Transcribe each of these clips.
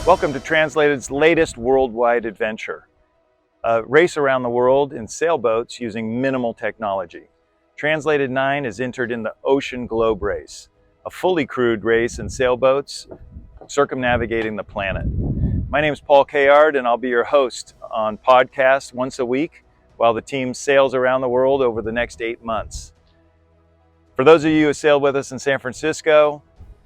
Welcome to Translated's latest worldwide adventure, a race around the world in sailboats using minimal technology. Translated 9 is entered in the Ocean Globe Race, a fully crewed race in sailboats circumnavigating the planet. My name is Paul Cayard, and I'll be your host on podcast once a week while the team sails around the world over the next 8 months. For those of you who sailed with us in San Francisco,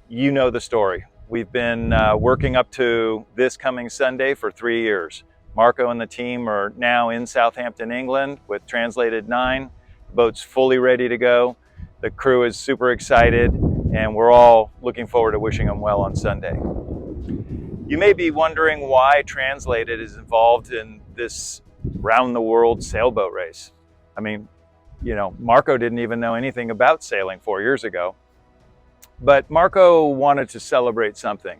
you know the story. We've been working up to this coming Sunday for 3 years. Marco and the team are now in Southampton, England with Translated 9. The boat's fully ready to go. The crew is super excited, and we're all looking forward to wishing them well on Sunday. You may be wondering why Translated is involved in this round-the-world sailboat race. I mean, Marco didn't even know anything about sailing 4 years ago. But Marco wanted to celebrate something.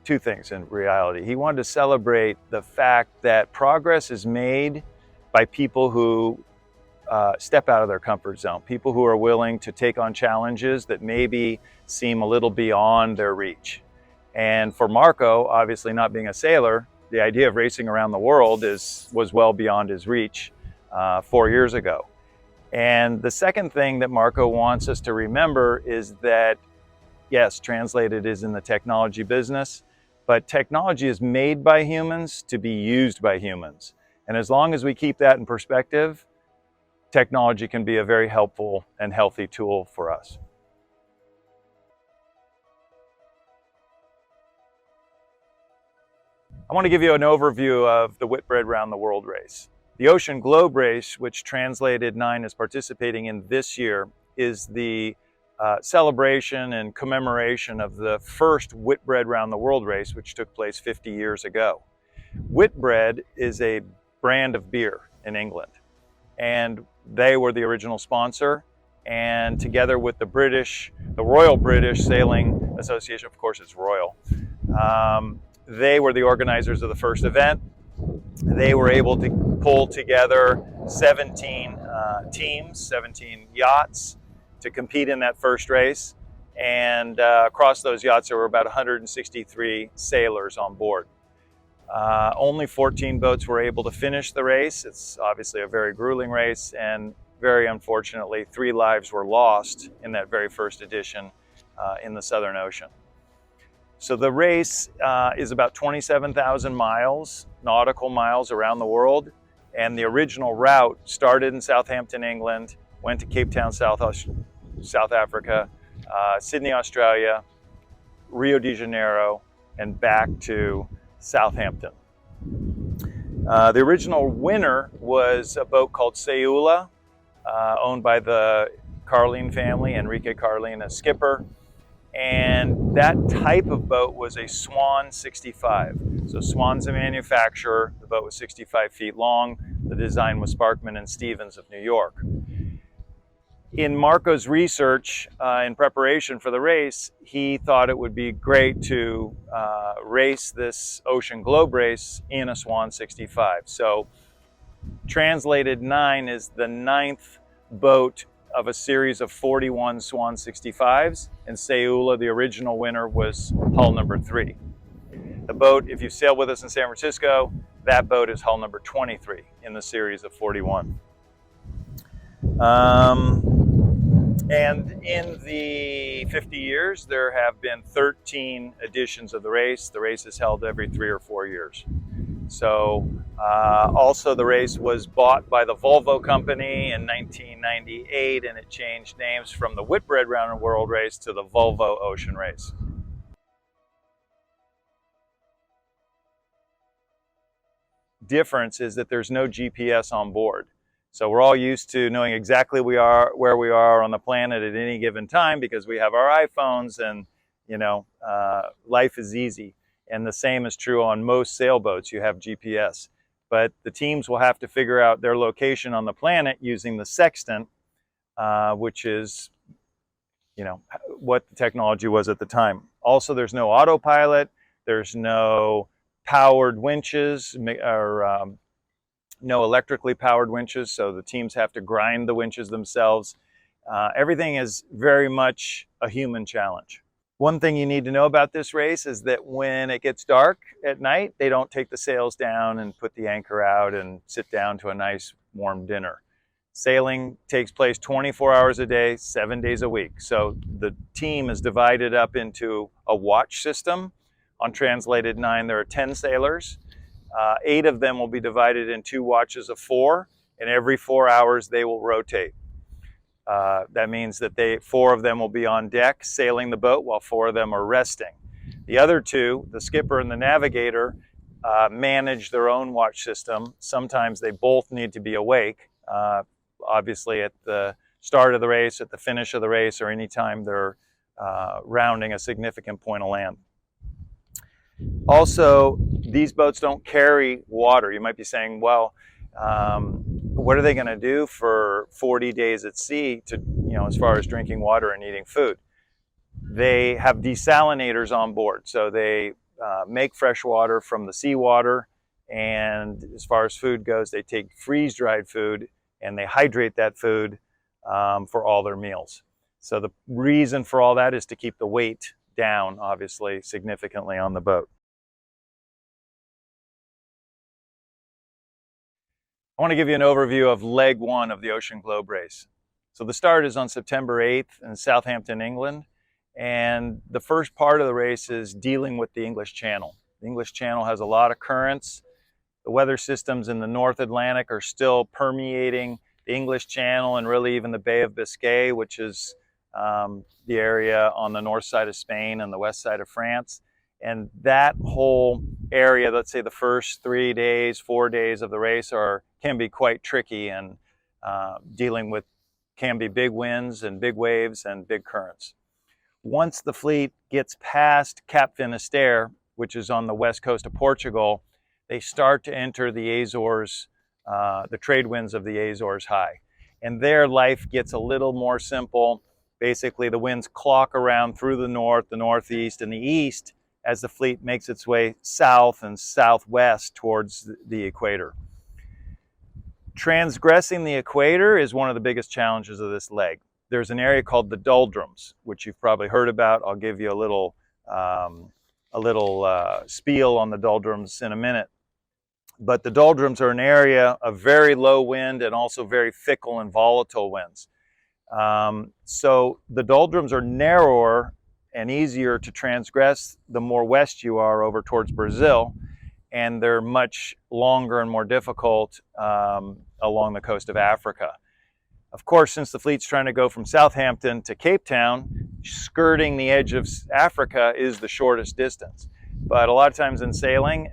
Two things in reality. He wanted to celebrate the fact that progress is made by people who step out of their comfort zone, people who are willing to take on challenges that maybe seem a little beyond their reach. And for Marco, obviously not being a sailor, the idea of racing around the world was well beyond his reach 4 years ago. And the second thing that Marco wants us to remember is that, yes, Translated is in the technology business, but technology is made by humans to be used by humans. And as long as we keep that in perspective, technology can be a very helpful and healthy tool for us. I want to give you an overview of the Whitbread Round the World race. The Ocean Globe Race, which Translated 9 is participating in this year, is the celebration and commemoration of the first Whitbread Round the World race, which took place 50 years ago. Whitbread is a brand of beer in England, and they were the original sponsor. And together with the Royal British Sailing Association, of course it's royal, they were the organizers of the first event. They were able to pull together 17 teams, 17 yachts to compete in that first race. And across those yachts, there were about 163 sailors on board. Only 14 boats were able to finish the race. It's obviously a very grueling race, and very unfortunately, 3 lives were lost in that very first edition in the Southern Ocean. So the race is about 27,000 miles, nautical miles around the world. And the original route started in Southampton, England, went to Cape Town, South Africa, Sydney, Australia, Rio de Janeiro, and back to Southampton. The original winner was a boat called Seula, owned by the Carlin family, Enrique Carlin, a skipper. And that type of boat was a Swan 65. So Swan's a manufacturer. The boat was 65 feet long. The design was Sparkman and Stevens of New York. In Marco's research in preparation for the race, he thought it would be great to race this Ocean Globe race in a Swan 65. So Translated 9 is the 9th boat of a series of 41 Swan 65s, and Seula, the original winner, was hull number 3. The boat, if you sail with us in San Francisco, that boat is hull number 23 in the series of 41. And in the 50 years, there have been 13 editions of the race. The race is held every 3 or 4 years. So also the race was bought by the Volvo company in 1998, and it changed names from the Whitbread Round the World race to the Volvo Ocean Race. Difference is that there's no GPS on board. So we're all used to knowing exactly where we are on the planet at any given time because we have our iPhones, and life is easy. And the same is true on most sailboats. You have GPS. But the teams will have to figure out their location on the planet using the sextant, which is, what the technology was at the time. Also, there's no autopilot. There's no powered winches or no electrically powered winches. So the teams have to grind the winches themselves. Everything is very much a human challenge. One thing you need to know about this race is that when it gets dark at night, they don't take the sails down and put the anchor out and sit down to a nice warm dinner. Sailing takes place 24 hours a day, 7 days a week. So the team is divided up into a watch system. On Translated 9, there are 10 sailors. 8 of them will be divided in 2 watches of 4, and every 4 hours they will rotate. That means that 4 of them will be on deck sailing the boat while 4 of them are resting. The other 2, the skipper and the navigator, manage their own watch system. Sometimes they both need to be awake, obviously at the start of the race, at the finish of the race, or anytime they're rounding a significant point of land. Also, these boats don't carry water. You might be saying, well, what are they going to do for 40 days at sea to, as far as drinking water and eating food? They have desalinators on board. So they make fresh water from the seawater. And as far as food goes, they take freeze-dried food and they hydrate that food for all their meals. So the reason for all that is to keep the weight down, obviously, significantly on the boat. I want to give you an overview of leg 1 of the Ocean Globe race. So the start is on September 8th in Southampton, England. And the first part of the race is dealing with the English Channel. The English Channel has a lot of currents. The weather systems in the North Atlantic are still permeating the English Channel and really even the Bay of Biscay, which is the area on the north side of Spain and the west side of France. And that whole area, let's say the first 3 days, 4 days of the race can be quite tricky, and dealing with can be big winds and big waves and big currents. Once the fleet gets past Cap Finisterre, which is on the west coast of Portugal, they start to enter the Azores, the trade winds of the Azores high. And there life gets a little more simple. Basically, the winds clock around through the north, the northeast, and the east as the fleet makes its way south and southwest towards the equator. Transgressing the equator is one of the biggest challenges of this leg. There's an area called the doldrums, which you've probably heard about. I'll give you a little spiel on the doldrums in a minute. But the doldrums are an area of very low wind and also very fickle and volatile winds. So the doldrums are narrower and easier to transgress the more west you are over towards Brazil, and they're much longer and more difficult along the coast of Africa. Of course, since the fleet's trying to go from Southampton to Cape Town, skirting the edge of Africa is the shortest distance. But a lot of times in sailing,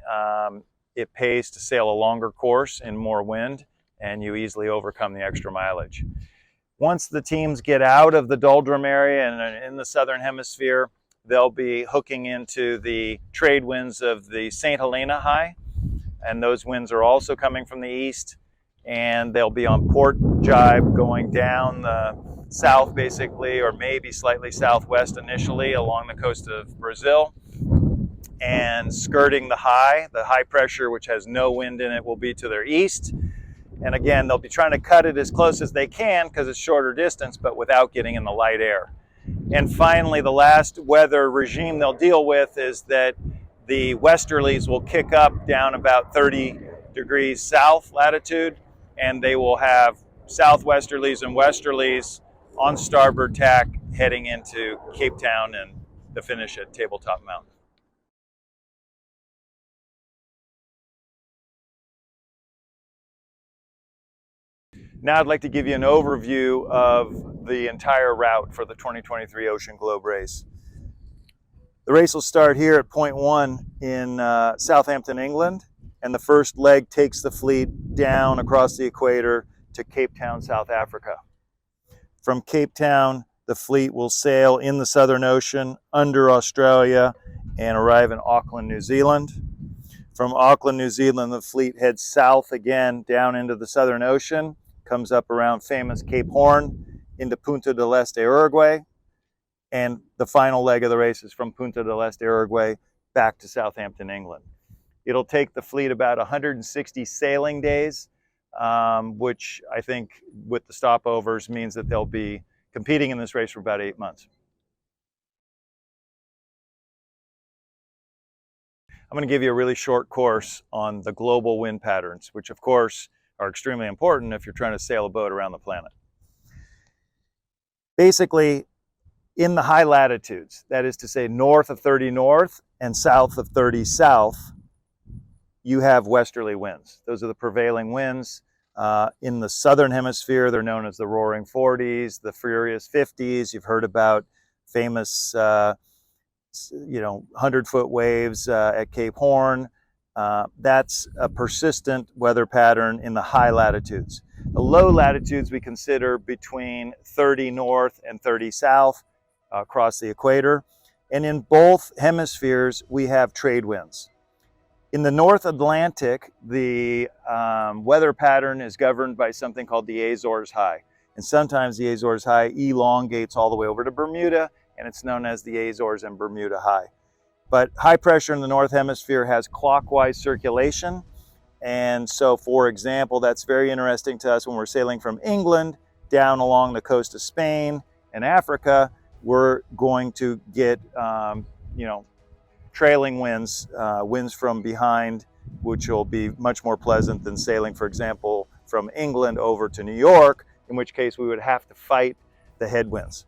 it pays to sail a longer course in more wind, and you easily overcome the extra mileage. Once the teams get out of the doldrum area and in the southern hemisphere, they'll be hooking into the trade winds of the St. Helena High, and those winds are also coming from the east, and they'll be on port jibe going down the south basically, or maybe slightly southwest initially along the coast of Brazil, and skirting the high pressure, which has no wind in it, will be to their east. And again, they'll be trying to cut it as close as they can because it's shorter distance, but without getting in the light air. And finally, the last weather regime they'll deal with is that the westerlies will kick up down about 30 degrees south latitude, and they will have southwesterlies and westerlies on starboard tack heading into Cape Town and the finish at Tabletop Mountain. Now I'd like to give you an overview of the entire route for the 2023 Ocean Globe race. The race will start here at point 1 in Southampton, England, and the first leg takes the fleet down across the equator to Cape Town, South Africa. From Cape Town, the fleet will sail in the Southern Ocean under Australia and arrive in Auckland, New Zealand. From Auckland, New Zealand, the fleet heads south again down into the Southern Ocean, comes up around famous Cape Horn into Punta del Este, Uruguay, and the final leg of the race is from Punta del Este, Uruguay, back to Southampton, England. It'll take the fleet about 160 sailing days, which I think with the stopovers means that they'll be competing in this race for about 8 months. I'm going to give you a really short course on the global wind patterns, which of course are extremely important if you're trying to sail a boat around the planet. Basically, in the high latitudes, that is to say north of 30 north and south of 30 south, you have westerly winds. Those are the prevailing winds. In the southern hemisphere, they're known as the roaring 40s, the furious 50s. You've heard about famous 100-foot waves at Cape Horn. That's a persistent weather pattern in the high latitudes. The low latitudes we consider between 30 north and 30 south across the equator. And in both hemispheres, we have trade winds. In the North Atlantic, the weather pattern is governed by something called the Azores High. And sometimes the Azores High elongates all the way over to Bermuda, and it's known as the Azores and Bermuda High. But high pressure in the North Hemisphere has clockwise circulation. And so, for example, that's very interesting to us when we're sailing from England down along the coast of Spain and Africa. We're going to get, trailing winds, winds from behind, which will be much more pleasant than sailing, for example, from England over to New York, in which case we would have to fight the headwinds.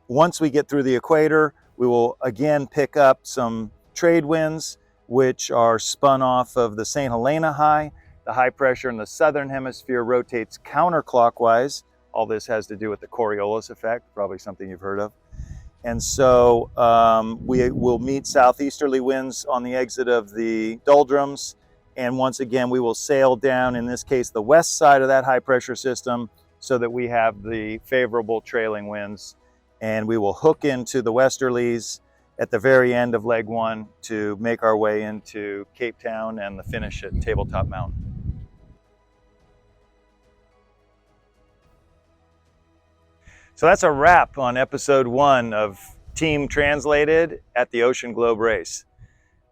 Once we get through the equator, we will again pick up some trade winds, which are spun off of the St. Helena High. The high pressure in the southern hemisphere rotates counterclockwise. All this has to do with the Coriolis effect, probably something you've heard of. And so we will meet southeasterly winds on the exit of the doldrums. And once again, we will sail down, in this case, the west side of that high pressure system so that we have the favorable trailing winds. And we will hook into the westerlies at the very end of leg one to make our way into Cape Town and the finish at Tabletop Mountain. So that's a wrap on episode 1 of Team Translated at the Ocean Globe Race.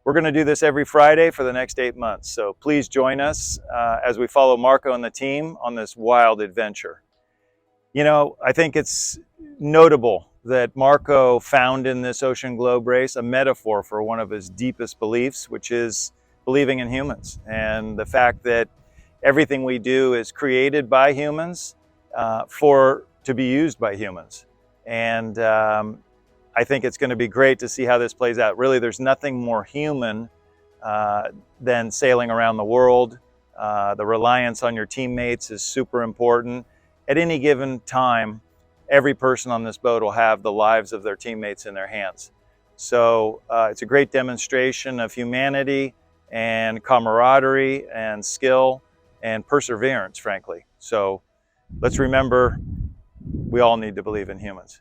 We're going to do this every Friday for the next 8 months, so please join us as we follow Marco and the team on this wild adventure. You know, I think it's notable that Marco found in this Ocean Globe Race a metaphor for one of his deepest beliefs, which is believing in humans, and the fact that everything we do is created by humans to be used by humans. And I think it's going to be great to see how this plays out. Really, there's nothing more human than sailing around the world. The reliance on your teammates is super important. At any given time, every person on this boat will have the lives of their teammates in their hands. So it's a great demonstration of humanity and camaraderie and skill and perseverance, frankly. So let's remember, we all need to believe in humans.